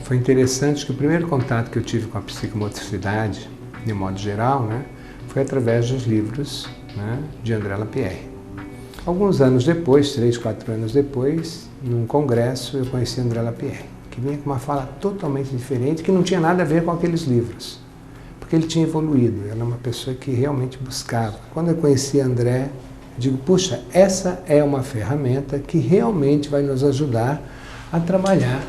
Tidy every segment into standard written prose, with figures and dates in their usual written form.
Foi interessante que o primeiro contato que eu tive com a psicomotricidade, de modo geral, foi através dos livros de André Lapierre. Alguns anos depois, 3, 4 anos depois, num congresso, eu conheci André Lapierre, que vinha com uma fala totalmente diferente, que não tinha nada a ver com aqueles livros, porque ele tinha evoluído, ele era uma pessoa que realmente buscava. Quando eu conheci André, eu digo, puxa, essa é uma ferramenta que realmente vai nos ajudar a trabalhar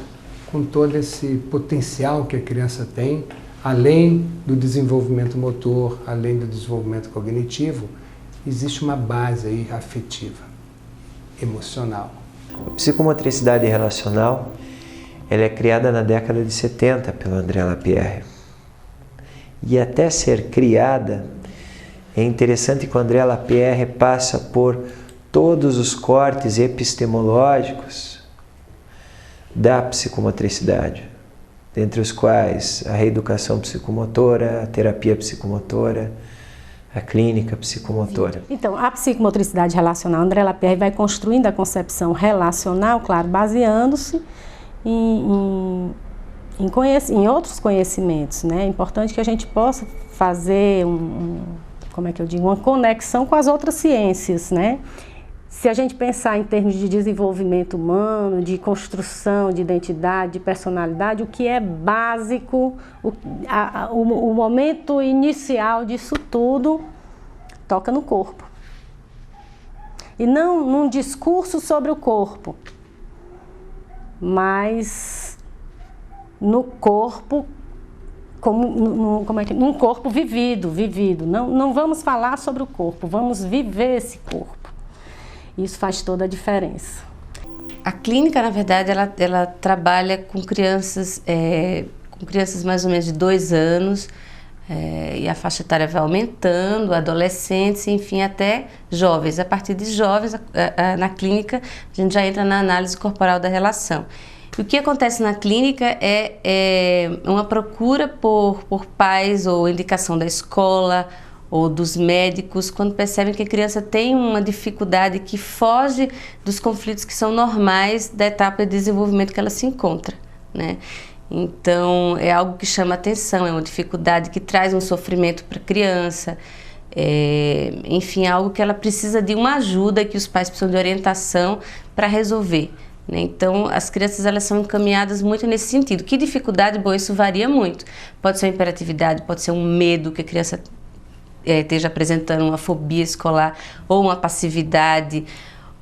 com todo esse potencial que a criança tem, além do desenvolvimento motor, além do desenvolvimento cognitivo, existe uma base aí afetiva, emocional. A psicomotricidade relacional, ela é criada na década de 70 pelo André Lapierre. E até ser criada, é interessante que o André Lapierre passa por todos os cortes epistemológicos da psicomotricidade, dentre os quais a reeducação psicomotora, a terapia psicomotora, a clínica psicomotora. Então, a psicomotricidade relacional, André Lapierre vai construindo a concepção relacional, claro, baseando-se em outros conhecimentos, né? É importante que a gente possa fazer uma conexão com as outras ciências, né? Se a gente pensar em termos de desenvolvimento humano, de construção de identidade, de personalidade, o que é básico, o momento inicial disso tudo toca no corpo. E não num discurso sobre o corpo, mas no corpo, num corpo vivido. Não vamos falar sobre o corpo, vamos viver esse corpo. Isso faz toda a diferença. A clínica, na verdade, ela trabalha com crianças mais ou menos de 2 anos, e a faixa etária vai aumentando, adolescentes, enfim, até jovens. A partir de jovens, na clínica, a gente já entra na análise corporal da relação. E o que acontece na clínica é uma procura por pais ou indicação da escola, ou dos médicos, quando percebem que a criança tem uma dificuldade que foge dos conflitos que são normais da etapa de desenvolvimento que ela se encontra, né? Então, é algo que chama atenção, é uma dificuldade que traz um sofrimento para a criança, enfim, algo que ela precisa de uma ajuda, que os pais precisam de orientação para resolver, né? Então, as crianças elas são encaminhadas muito nesse sentido. Que dificuldade? Bom, isso varia muito. Pode ser uma hiperatividade, pode ser um medo que a criança esteja apresentando, uma fobia escolar ou uma passividade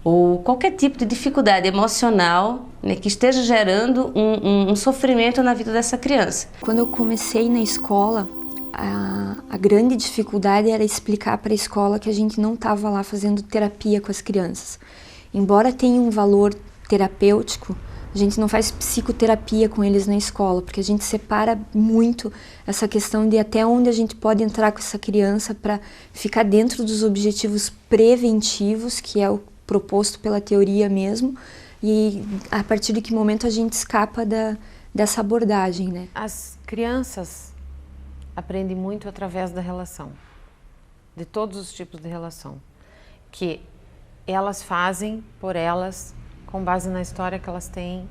ou qualquer tipo de dificuldade emocional, né, que esteja gerando um sofrimento na vida dessa criança. Quando eu comecei na escola, a grande dificuldade era explicar para a escola que a gente não estava lá fazendo terapia com as crianças. Embora tenha um valor terapêutico, a gente não faz psicoterapia com eles na escola, porque a gente separa muito essa questão de até onde a gente pode entrar com essa criança para ficar dentro dos objetivos preventivos, que é o proposto pela teoria mesmo, e a partir de que momento a gente escapa dessa abordagem, né? As crianças aprendem muito através da relação, de todos os tipos de relação, que elas fazem por elas, com base na história que elas têm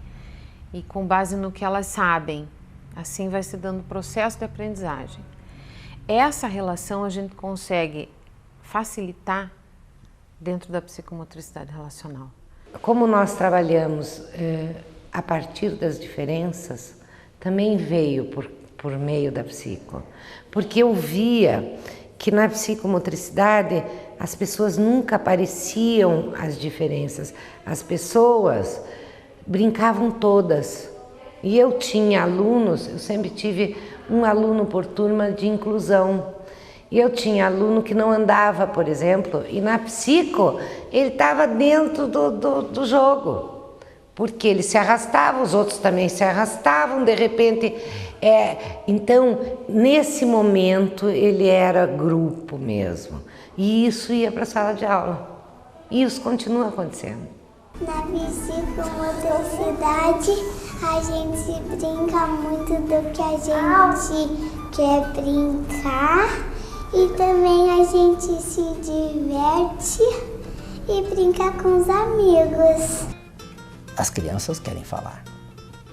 e com base no que elas sabem. Assim vai se dando o processo de aprendizagem. Essa relação a gente consegue facilitar dentro da psicomotricidade relacional. Como nós trabalhamos a partir das diferenças, também veio por meio da psico. Porque eu via que na psicomotricidade as pessoas nunca apareciam as diferenças. As pessoas brincavam todas. E eu tinha alunos, eu sempre tive um aluno por turma de inclusão. E eu tinha aluno que não andava, por exemplo, e na psico ele estava dentro do jogo. porque ele se arrastava, os outros também se arrastavam, de repente. Então, nesse momento, ele era grupo mesmo. E isso ia para a sala de aula. E isso continua acontecendo. Na psicomotricidade, a gente brinca muito do que a gente quer brincar. E também a gente se diverte e brinca com os amigos. As crianças querem falar.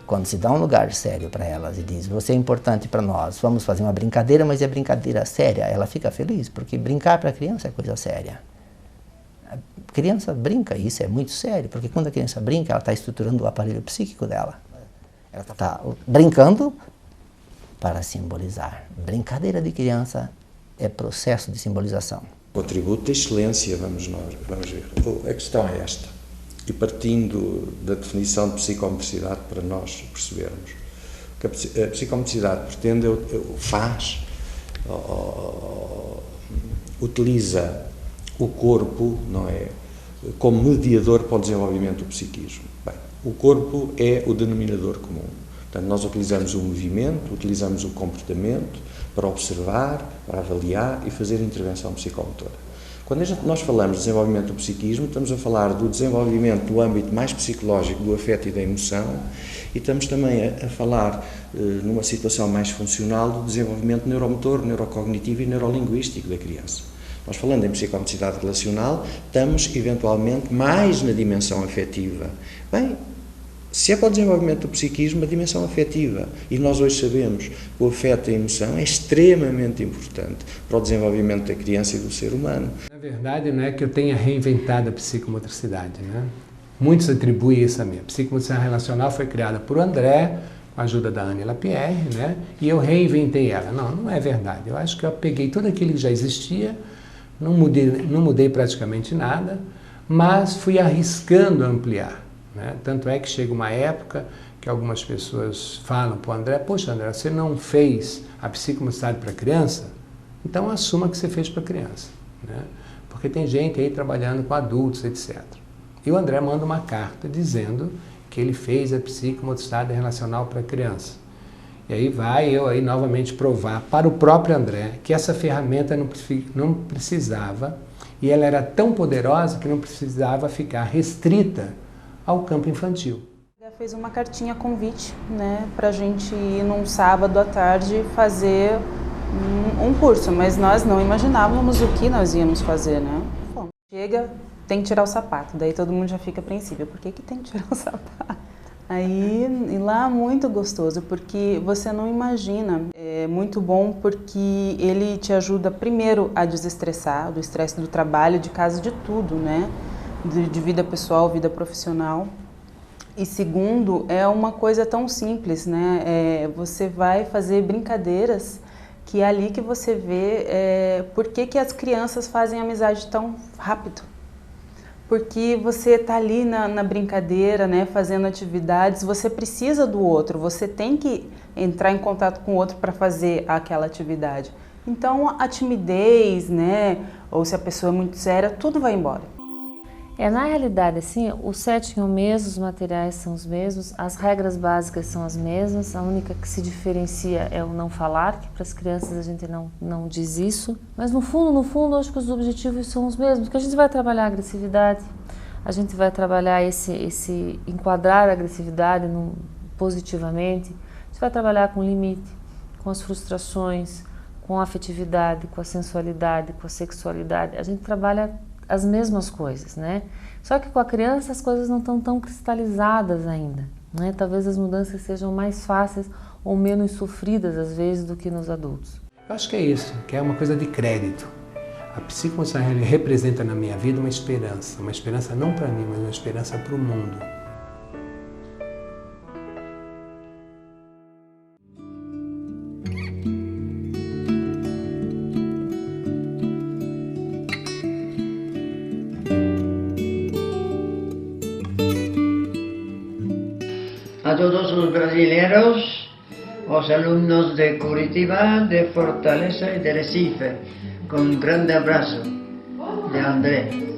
Quando se dá um lugar sério para elas e diz, você é importante para nós, vamos fazer uma brincadeira, mas é brincadeira séria, ela fica feliz, porque brincar para a criança é coisa séria. A criança brinca, e isso é muito sério, porque quando a criança brinca, ela está estruturando o aparelho psíquico dela. Ela está brincando para simbolizar. Brincadeira de criança é processo de simbolização. Contributo de excelência, vamos ver. A questão é esta. E partindo da definição de psicomotricidade para nós percebermos, o que a psicomotricidade pretende, utiliza o corpo, não é, como mediador para o desenvolvimento do psiquismo. Bem, o corpo é o denominador comum. Portanto, nós utilizamos o movimento, utilizamos o comportamento para observar, para avaliar e fazer intervenção psicomotora. Quando nós falamos de desenvolvimento do psiquismo, estamos a falar do desenvolvimento do âmbito mais psicológico, do afeto e da emoção, e estamos também a falar, numa situação mais funcional, do desenvolvimento neuromotor, neurocognitivo e neurolinguístico da criança. Nós falando em psicomotricidade relacional, estamos eventualmente mais na dimensão afetiva. Bem, se é para o desenvolvimento do psiquismo, a dimensão afetiva, e nós hoje sabemos que o afeto e a emoção é extremamente importante para o desenvolvimento da criança e do ser humano. Na verdade, não é que eu tenha reinventado a psicomotricidade, né? Muitos atribuem isso a mim. A psicomotricidade relacional foi criada por André, com a ajuda da Anne Lapierre, né? E eu reinventei ela. Não, não é verdade. Eu acho que eu peguei tudo aquilo que já existia, não mudei praticamente nada, mas fui arriscando ampliar. Né? Tanto é que chega uma época que algumas pessoas falam para o André, poxa André, você não fez a psicomotricidade para criança? Então assuma que você fez para criança. Né? Porque tem gente aí trabalhando com adultos, etc. E o André manda uma carta dizendo que ele fez a psicomotricidade relacional para criança. E aí vai eu aí novamente provar para o próprio André que essa ferramenta não precisava, e ela era tão poderosa que não precisava ficar restrita ao campo infantil. Ela fez uma cartinha convite, né, para a gente ir num sábado à tarde fazer um curso, mas nós não imaginávamos o que nós íamos fazer, né? Bom, chega, tem que tirar o sapato, daí todo mundo já fica apreensível, por que tem que tirar o sapato? Aí, e lá muito gostoso, porque você não imagina, é muito bom porque ele te ajuda primeiro a desestressar, do estresse do trabalho, de casa, de tudo, né? De vida pessoal, vida profissional. E segundo, é uma coisa tão simples, né? Você vai fazer brincadeiras que é ali que você vê por que as crianças fazem amizade tão rápido. Porque você está ali na brincadeira, né, fazendo atividades, você precisa do outro, você tem que entrar em contato com o outro para fazer aquela atividade. Então a timidez, né, ou se a pessoa é muito séria, tudo vai embora. Na realidade, assim, o setting é o mesmo, os materiais são os mesmos, as regras básicas são as mesmas, a única que se diferencia é o não falar, que para as crianças a gente não diz isso. Mas no fundo, acho que os objetivos são os mesmos, que a gente vai trabalhar a agressividade, a gente vai trabalhar esse enquadrar a agressividade positivamente, a gente vai trabalhar com limite, com as frustrações, com a afetividade, com a sensualidade, com a sexualidade, a gente trabalha as mesmas coisas, né? Só que com a criança as coisas não estão tão cristalizadas ainda, né? Talvez as mudanças sejam mais fáceis ou menos sofridas às vezes do que nos adultos. Eu acho que é isso, que é uma coisa de crédito. A psicomotricidade representa na minha vida uma esperança não para mim, mas uma esperança para o mundo. A todos los brasileños, los alumnos de Curitiba, de Fortaleza y de Recife, con un grande abrazo de André.